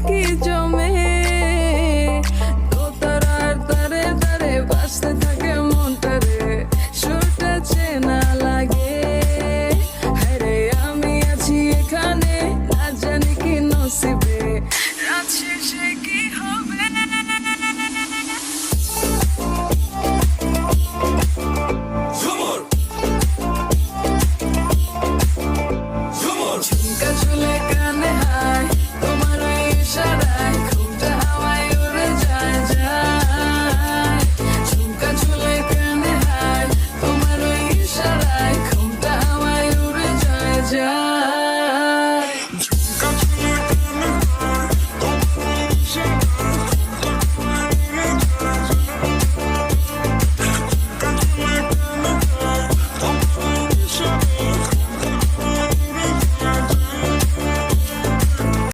কি জমে, দোতারার তারে তারে বাজতে থাকে মনটারে, সুরটা চেনা লাগে। হায়রে আমি আছি এখানে, না জানি কি নসিবে।